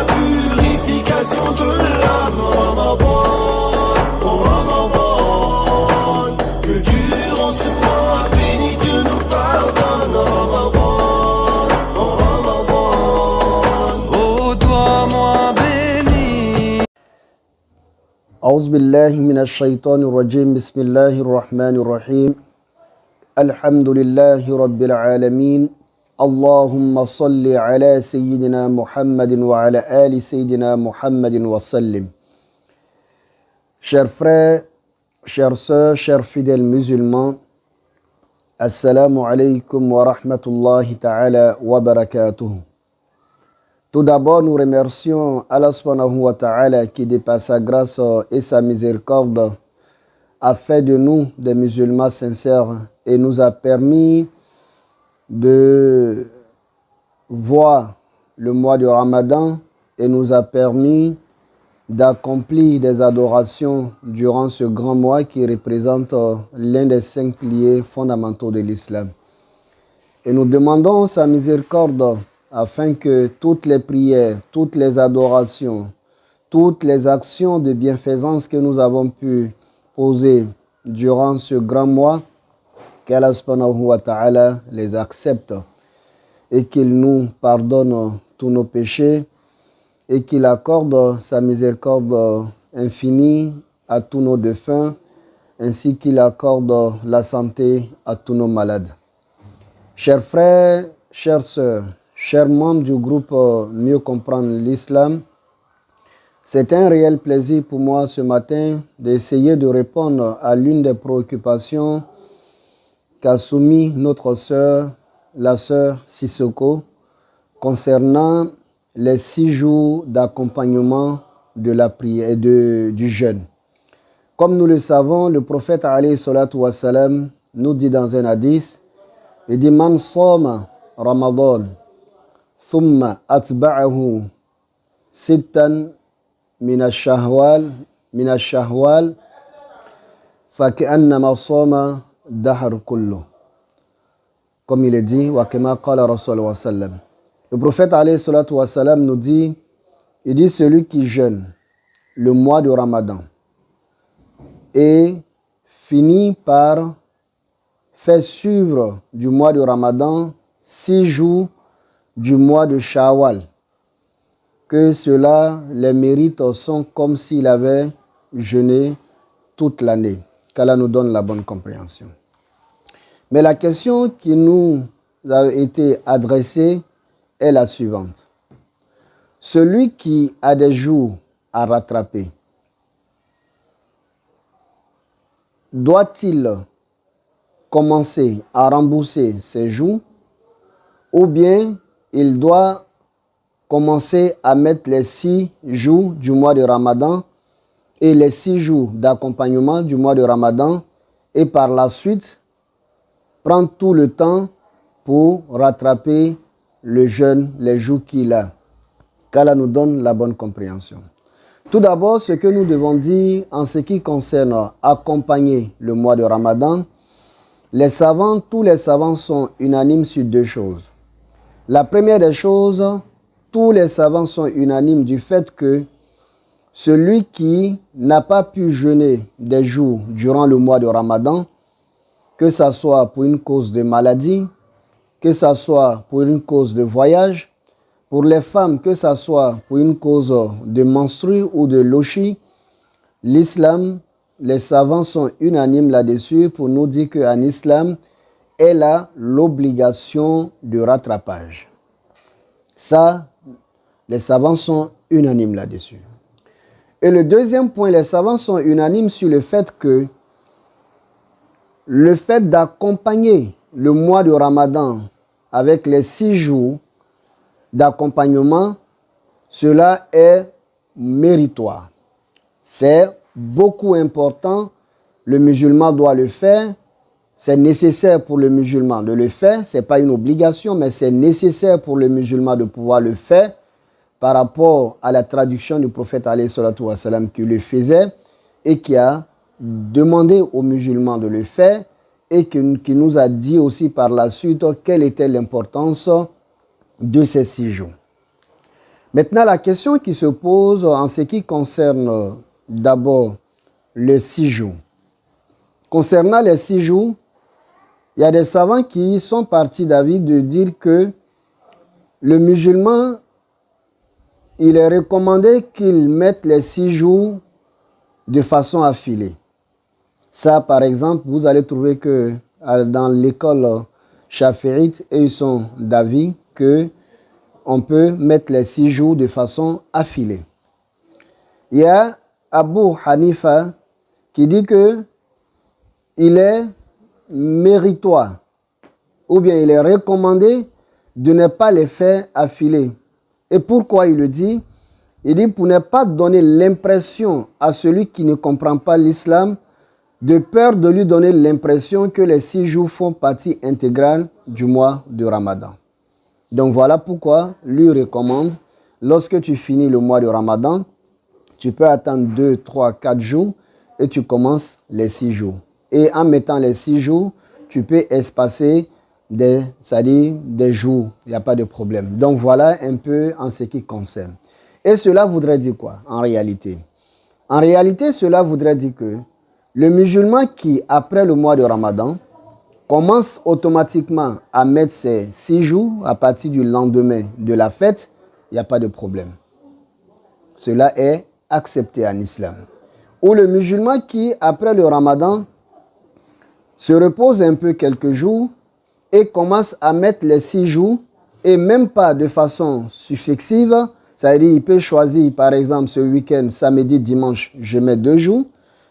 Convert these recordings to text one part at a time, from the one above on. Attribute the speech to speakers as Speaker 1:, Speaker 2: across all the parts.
Speaker 1: purification de l'âme. Ramadan, oh Ramadan, que durant ce mois béni Dieu nous pardonne. Ramadan, oh Ramadan, oh toi mois béni.
Speaker 2: أعوذ بالله من الشيطان الرجيم. بسم الله الرحمن الرحيم. الحمد لله رب العالمين. اللهم صل على سيدنا محمد وعلى آل سيدنا محمد وسلم. Chers frères, chères sœurs, chers fidèles musulmans, Assalamu alaikum wa rahmatullahi ta'ala wa barakatuh. Tout d'abord, nous remercions Allah subhanahu wa ta'ala qui, de par sa grâce et sa miséricorde, a fait de nous des musulmans sincères et nous a permis de voir le mois de Ramadan et nous a permis d'accomplir des adorations durant ce grand mois qui représente l'un des 5 piliers fondamentaux de l'islam. Et nous demandons sa miséricorde afin que toutes les prières, toutes les adorations, toutes les actions de bienfaisance que nous avons pu poser durant ce grand mois, qu'Allah subhanahu wa ta'ala les accepte et qu'il nous pardonne tous nos péchés et qu'il accorde sa miséricorde infinie à tous nos défunts ainsi qu'il accorde la santé à tous nos malades. Chers frères, chères sœurs, chers membres du groupe Mieux comprendre l'islam, c'est un réel plaisir pour moi ce matin d'essayer de répondre à l'une des préoccupations qu'a soumis notre sœur, la sœur Sissoko, concernant les 6 jours d'accompagnement de la prière et du jeûne. Comme nous le savons, le prophète alayhi salatu wassalam nous dit dans un hadith, il dit Man soma Ramadan thumma atba'ahu sittan min ash-shahwal fa ka'annama soma dahr kullu. Comme il est dit, wa kama qala rasulullah sallam. Le prophète alayhi salatu wassalam nous dit, il dit celui qui jeûne le mois de Ramadan et finit par faire suivre du mois de Ramadan 6 jours du mois de Shawwal, que cela, les mérites sont comme s'il avait jeûné toute l'année. Qu'Allah nous donne la bonne compréhension. Mais la question qui nous a été adressée est la suivante. Celui qui a des jours à rattraper, doit-il commencer à rembourser ses jours ou bien il doit commencer à mettre les 6 jours du mois de Ramadan et les 6 jours d'accompagnement du mois de Ramadan et par la suite prendre tout le temps pour rattraper le jeûne, les jours qu'il a. Qu'Allah nous donne la bonne compréhension. Tout d'abord, ce que nous devons dire en ce qui concerne accompagner le mois de Ramadan, tous les savants sont unanimes sur 2 choses. La première des choses, tous les savants sont unanimes du fait que celui qui n'a pas pu jeûner des jours durant le mois de Ramadan, que ce soit pour une cause de maladie, que ce soit pour une cause de voyage, pour les femmes, que ce soit pour une cause de menstrues ou de lochi, l'islam, les savants sont unanimes là-dessus pour nous dire qu'en islam, elle a l'obligation de rattrapage. Ça, les savants sont unanimes là-dessus. Et le deuxième point, les savants sont unanimes sur le fait que le fait d'accompagner le mois de Ramadan avec les 6 jours d'accompagnement, cela est méritoire. C'est beaucoup important. Le musulman doit le faire. C'est nécessaire pour le musulman de le faire. Ce n'est pas une obligation, mais c'est nécessaire pour le musulman de pouvoir le faire par rapport à la traduction du prophète alayhi salatu wa salam qui le faisait et qui a demandé aux musulmans de le faire et qui nous a dit aussi par la suite quelle était l'importance de ces 6 jours. Maintenant, la question qui se pose en ce qui concerne d'abord les 6 jours. Concernant les 6 jours, il y a des savants qui sont partis d'avis de dire que le musulman, il est recommandé qu'il mette les 6 jours de façon affilée. Ça, par exemple, vous allez trouver que dans l'école chafiite, ils sont d'avis que on peut mettre les 6 jours de façon affilée. Il y a Abu Hanifa qui dit que il est méritoire ou bien il est recommandé de ne pas les faire affilés. Et pourquoi il le dit? Il dit pour ne pas donner l'impression à celui qui ne comprend pas l'islam, de peur de lui donner l'impression que les 6 jours font partie intégrale du mois de Ramadan. Donc voilà pourquoi lui recommande, lorsque tu finis le mois de Ramadan, tu peux attendre 2, 3, 4 jours et tu commences les 6 jours. Et en mettant les 6 jours, tu peux espacer des jours, il n'y a pas de problème. Donc voilà un peu en ce qui concerne. Et cela voudrait dire quoi en réalité? En réalité, cela voudrait dire que le musulman qui, après le mois de Ramadan, commence automatiquement à mettre ses 6 jours à partir du lendemain de la fête, il n'y a pas de problème. Cela est accepté en islam. Ou le musulman qui, après le Ramadan, se repose un peu quelques jours et commence à mettre les 6 jours et même pas de façon successive, c'est-à-dire il peut choisir par exemple ce week-end, samedi, dimanche, je mets 2 jours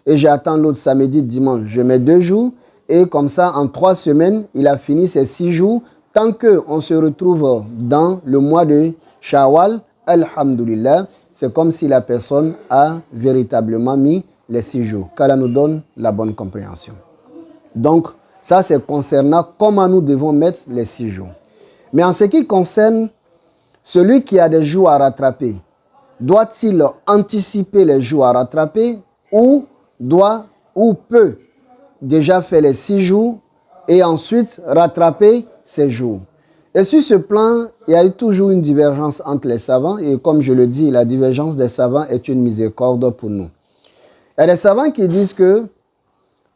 Speaker 2: et j'attends l'autre samedi, dimanche, je mets 2 jours et comme ça en 3 semaines, il a fini ses 6 jours tant qu'on se retrouve dans le mois de Shawwal, alhamdulillah, c'est comme si la personne a véritablement mis les 6 jours. Qu'Allah nous donne la bonne compréhension. Donc, ça c'est concernant comment nous devons mettre les 6 jours. Mais en ce qui concerne celui qui a des jours à rattraper, doit-il anticiper les jours à rattraper ou peut déjà faire les 6 jours et ensuite rattraper ces jours? Et sur ce plan, il y a eu toujours une divergence entre les savants et comme je le dis, la divergence des savants est une miséricorde pour nous. Il y a des savants qui disent que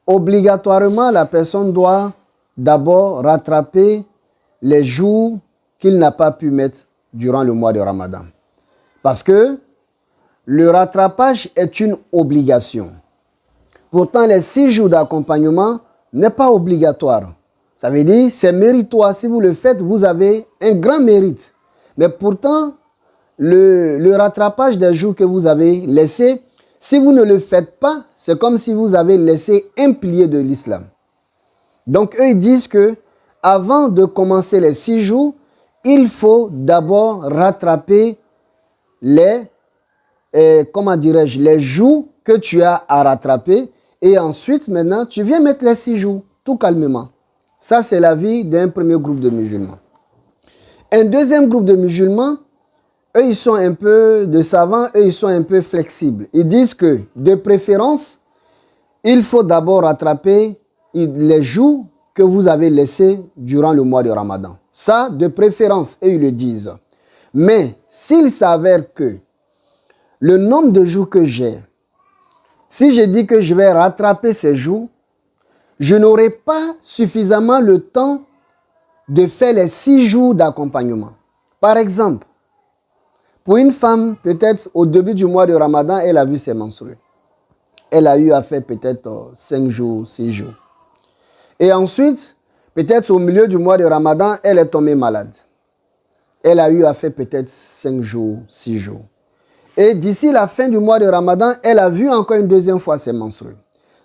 Speaker 2: obligatoirement, la personne doit d'abord rattraper les jours qu'il n'a pas pu mettre durant le mois de Ramadan. Parce que le rattrapage est une obligation. Pourtant, les 6 jours d'accompagnement n'est pas obligatoire. Ça veut dire, c'est méritoire. Si vous le faites, vous avez un grand mérite. Mais pourtant, le rattrapage des jours que vous avez laissés, si vous ne le faites pas, c'est comme si vous avez laissé un pilier de l'islam. Donc, eux, ils disent que avant de commencer les 6 jours, il faut d'abord rattraper les jours que tu as à rattraper. Et ensuite, maintenant, tu viens mettre les 6 jours, tout calmement. Ça, c'est l'avis d'un premier groupe de musulmans. Un deuxième groupe de musulmans, eux, ils sont un peu de savants, eux, ils sont un peu flexibles. Ils disent que, de préférence, il faut d'abord rattraper les jours que vous avez laissés durant le mois de Ramadan. Ça, de préférence, eux, ils le disent. Mais, s'il s'avère que le nombre de jours que j'ai, si je dis que je vais rattraper ces jours, je n'aurai pas suffisamment le temps de faire les 6 jours d'accompagnement. Par exemple, pour une femme, peut-être au début du mois de Ramadan, elle a vu ses menstrues. Elle a eu à faire peut-être 5 jours, 6 jours. Et ensuite, peut-être au milieu du mois de Ramadan, elle est tombée malade. Elle a eu à faire peut-être 5 jours, 6 jours. Et d'ici la fin du mois de Ramadan, elle a vu encore une deuxième fois ses menstrues.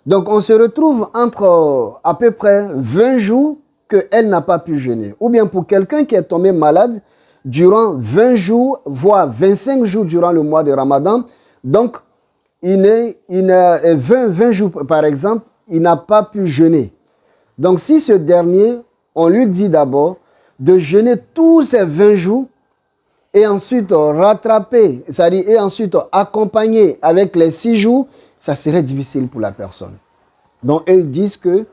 Speaker 2: Donc, on se retrouve entre à peu près 20 jours qu'elle n'a pas pu jeûner. Ou bien pour quelqu'un qui est tombé malade durant 20 jours, voire 25 jours durant le mois de Ramadan. Donc, 20 jours, par exemple, il n'a pas pu jeûner. Donc, si ce dernier, on lui dit d'abord de jeûner tous ces 20 jours et ensuite rattraper, c'est-à-dire et ensuite accompagner avec les 6 jours, ça serait difficile pour la personne. Donc, ils disent que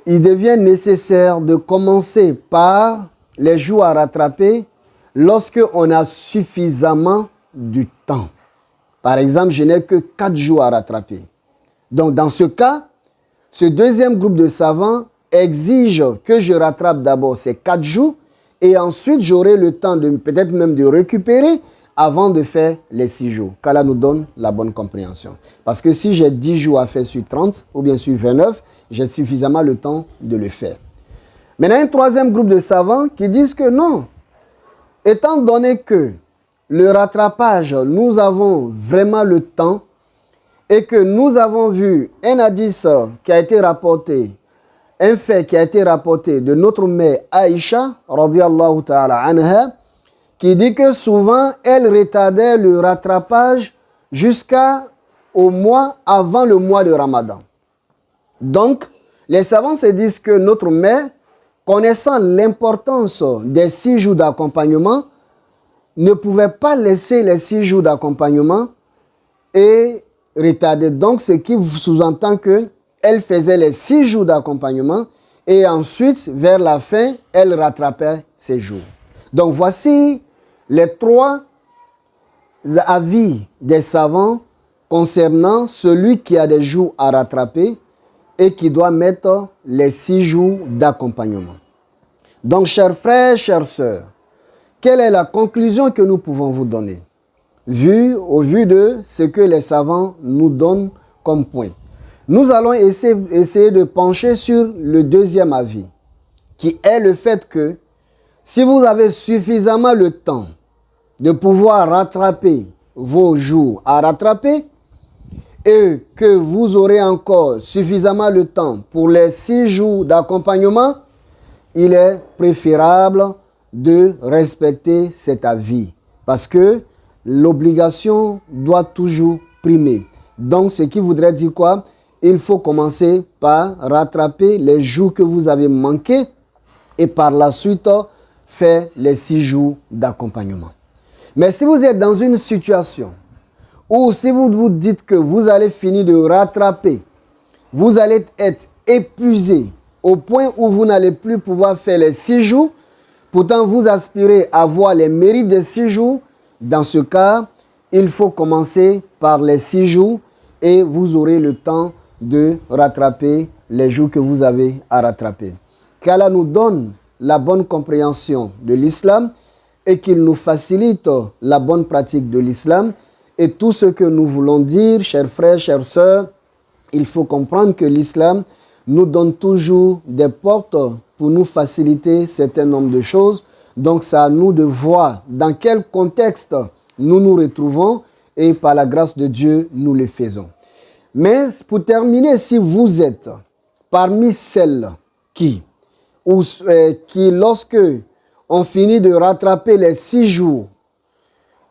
Speaker 2: il devient nécessaire de commencer par les jours à rattraper lorsque on a suffisamment du temps. Par exemple, je n'ai que 4 jours à rattraper. Donc, dans ce cas, ce deuxième groupe de savants exige que je rattrape d'abord ces 4 jours et ensuite j'aurai le temps de peut-être même de récupérer avant de faire les 6 jours. Qu'Allah nous donne la bonne compréhension. Parce que si j'ai 10 jours à faire sur 30 ou bien sur 29, j'ai suffisamment le temps de le faire. Maintenant, un troisième groupe de savants qui disent que non. Étant donné que le rattrapage, nous avons vraiment le temps et que nous avons vu un hadith qui a été rapporté, un fait qui a été rapporté de notre mère Aïcha, radiyallahu ta'ala anha, qui dit que souvent, elle retardait le rattrapage jusqu'au mois avant le mois de Ramadan. Donc, les savants se disent que notre mère, connaissant l'importance des 6 jours d'accompagnement, ne pouvait pas laisser les 6 jours d'accompagnement et retarder. Donc, ce qui sous-entend qu'elle faisait les 6 jours d'accompagnement et ensuite, vers la fin, elle rattrapait ces jours. Donc, voici les 3 avis des savants concernant celui qui a des jours à rattraper et qui doit mettre les 6 jours d'accompagnement. Donc, chers frères, chères sœurs, quelle est la conclusion que nous pouvons vous donner au vu de ce que les savants nous donnent comme point? Nous allons essayer de pencher sur le deuxième avis, qui est le fait que si vous avez suffisamment le temps de pouvoir rattraper vos jours à rattraper et que vous aurez encore suffisamment le temps pour les 6 jours d'accompagnement, il est préférable de respecter cet avis parce que l'obligation doit toujours primer. Donc, ce qui voudrait dire quoi? Il faut commencer par rattraper les jours que vous avez manqués et par la suite faire les 6 jours d'accompagnement. Mais si vous êtes dans une situation où si vous vous dites que vous allez finir de rattraper, vous allez être épuisé au point où vous n'allez plus pouvoir faire les 6 jours, pourtant vous aspirez à avoir les mérites des 6 jours, dans ce cas, il faut commencer par les 6 jours et vous aurez le temps de rattraper les jours que vous avez à rattraper. Qu'Allah nous donne la bonne compréhension de l'islam et qu'il nous facilite la bonne pratique de l'islam. Et tout ce que nous voulons dire, chers frères, chères sœurs, il faut comprendre que l'islam nous donne toujours des portes pour nous faciliter un certain nombre de choses. Donc, c'est à nous de voir dans quel contexte nous nous retrouvons et par la grâce de Dieu, nous le faisons. Mais pour terminer, si vous êtes parmi celles qui lorsque on finit de rattraper les 6 jours,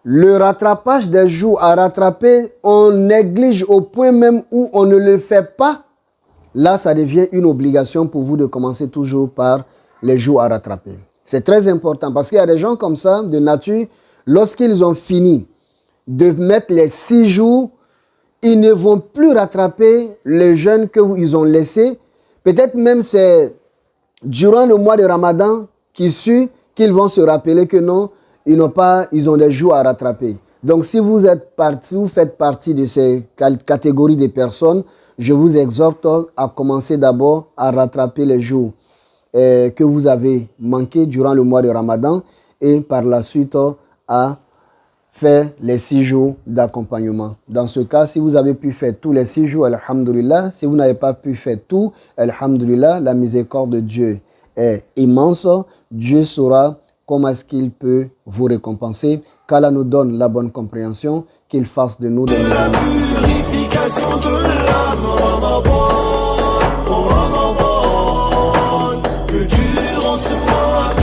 Speaker 2: le rattrapage des jours à rattraper, on néglige au point même où on ne le fait pas, là, ça devient une obligation pour vous de commencer toujours par les jours à rattraper. C'est très important parce qu'il y a des gens comme ça, de nature, lorsqu'ils ont fini de mettre les 6 jours, ils ne vont plus rattraper les jeûnes qu'ils ont laissés. Peut-être même c'est durant le mois de Ramadan qu'ils vont se rappeler que non, ils ont des jours à rattraper. Donc si vous faites partie de ces catégories de personnes, je vous exhorte à commencer d'abord à rattraper les jours que vous avez manqués durant le mois de Ramadan et par la suite à faire les 6 jours d'accompagnement. Dans ce cas, si vous avez pu faire tous les 6 jours, alhamdulillah. Si vous n'avez pas pu faire tout, alhamdulillah, la miséricorde de Dieu est immense. Dieu saura comment est-ce qu'il peut vous récompenser. Qu'Allah nous donne la bonne compréhension, qu'il fasse de nous des
Speaker 1: La purification de l'âme, Ramadan, oh Ramadan, que dure en ce mois